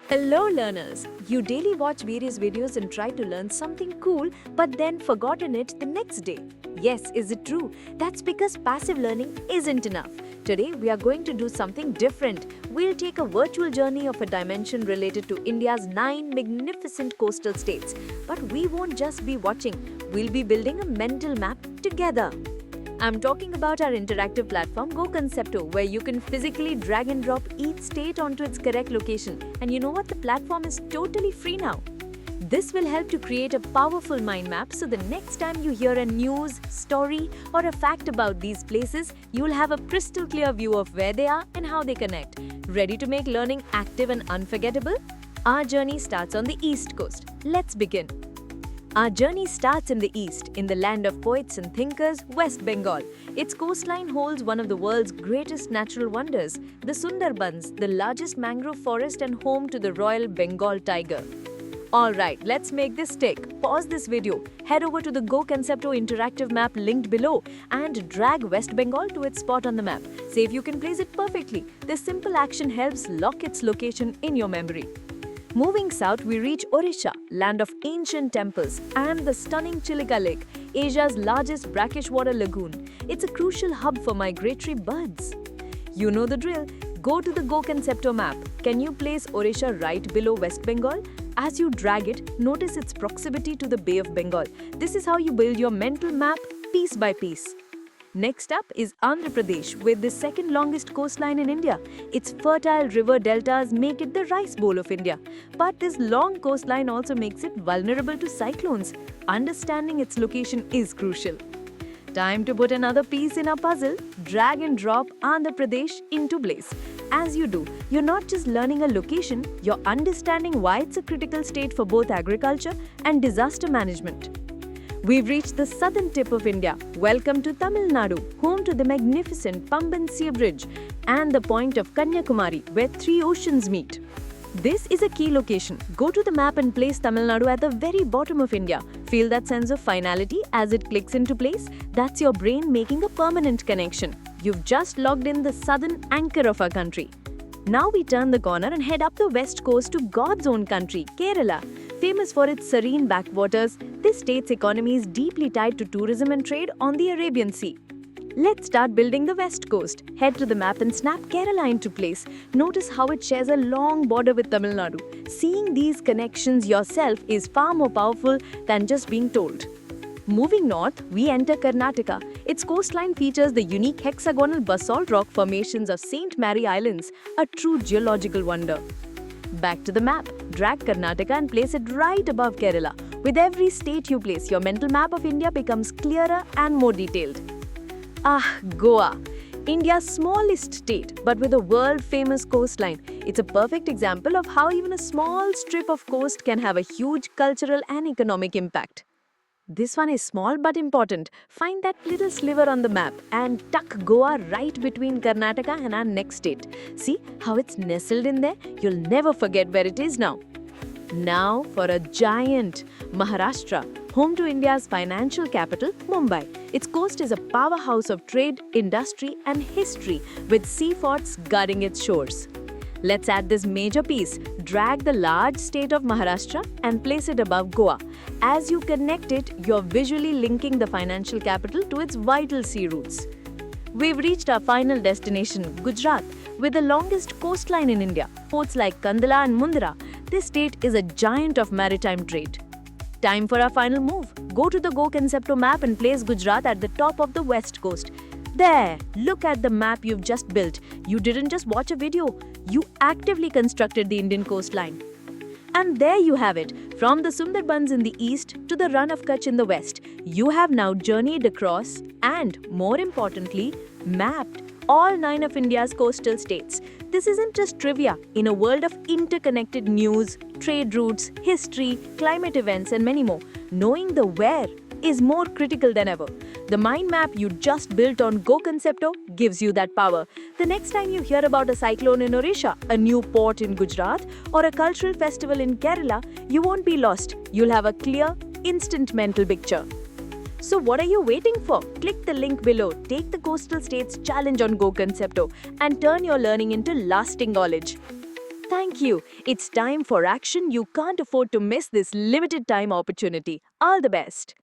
Hello learners! You daily watch various videos and try to learn something cool but then forgotten it the next day. Yes, is it true? That's because passive learning isn't enough. Today we are going to do something different. We'll take a virtual journey of a dimension related to India's 9 magnificent coastal states. But we won't just be watching, we'll be building a mental map together. I'm talking about our interactive platform GoConcepto, where you can physically drag and drop each state onto its correct location. And you know what? The platform is totally free now. This will help to create a powerful mind map so the next time you hear a news, story, or a fact about these places, you'll have a crystal clear view of where they are and how they connect. Ready to make learning active and unforgettable? Our journey starts on the East Coast. Let's begin. Our journey starts in the east, in the land of poets and thinkers, West Bengal. Its coastline holds one of the world's greatest natural wonders, the Sundarbans, the largest mangrove forest and home to the Royal Bengal tiger. Alright, let's make this stick. Pause this video, head over to the GoConcepto interactive map linked below and drag West Bengal to its spot on the map. See if you can place it perfectly. This simple action helps lock its location in your memory. Moving south, we reach Odisha, land of ancient temples, and the stunning Chilika Lake, Asia's largest brackish water lagoon. It's a crucial hub for migratory birds. You know the drill. Go to the GoConcepto map. Can you place Odisha right below West Bengal? As you drag it, notice its proximity to the Bay of Bengal. This is how you build your mental map piece by piece. Next up is Andhra Pradesh, with the second longest coastline in India. Its fertile river deltas make it the rice bowl of India. But this long coastline also makes it vulnerable to cyclones. Understanding its location is crucial. Time to put another piece in our puzzle. Drag and drop Andhra Pradesh into place. As you do, you're not just learning a location, you're understanding why it's a critical state for both agriculture and disaster management. We've reached the southern tip of India. Welcome to Tamil Nadu, home to the magnificent Pamban Sea Bridge and the point of Kanyakumari, where three oceans meet. This is a key location. Go to the map and place Tamil Nadu at the very bottom of India. Feel that sense of finality as it clicks into place? That's your brain making a permanent connection. You've just logged in the southern anchor of our country. Now we turn the corner and head up the west coast to God's own country, Kerala. Famous for its serene backwaters, this state's economy is deeply tied to tourism and trade on the Arabian Sea. Let's start building the west coast. Head to the map and snap Kerala into place. Notice how it shares a long border with Tamil Nadu. Seeing these connections yourself is far more powerful than just being told. Moving north, we enter Karnataka. Its coastline features the unique hexagonal basalt rock formations of St. Mary Islands, a true geological wonder. Back to the map. Drag Karnataka and place it right above Kerala. With every state you place, your mental map of India becomes clearer and more detailed. Goa. India's smallest state, but with a world-famous coastline. It's a perfect example of how even a small strip of coast can have a huge cultural and economic impact. This one is small but important. Find that little sliver on the map and tuck Goa right between Karnataka and our next state. See how it's nestled in there? You'll never forget where it is now. Now for a giant, Maharashtra, home to India's financial capital, Mumbai. Its coast is a powerhouse of trade, industry and history with sea forts guarding its shores. Let's add this major piece. Drag the large state of Maharashtra and place it above Goa. As you connect it, you're visually linking the financial capital to its vital sea routes. We've reached our final destination, Gujarat, with the longest coastline in India. Ports like Kandala and Mundra. This state is a giant of maritime trade. Time for our final move. Go to the GoConcepto map and place Gujarat at the top of the west coast. There, look at the map you've just built. You didn't just watch a video, you actively constructed the Indian coastline. And there you have it, from the Sundarbans in the east to the Run of Kutch in the west. You have now journeyed across and, more importantly, mapped all 9 of India's coastal states. This isn't just trivia. In a world of interconnected news, trade routes, history, climate events, and many more, knowing the where is more critical than ever. The mind map you just built on GoConcepto gives you that power. The next time you hear about a cyclone in Odisha, a new port in Gujarat, or a cultural festival in Kerala, you won't be lost. You'll have a clear, instant mental picture. So what are you waiting for? Click the link below, take the Coastal States Challenge on GoConcepto and turn your learning into lasting knowledge. Thank you. It's time for action. You can't afford to miss this limited time opportunity. All the best.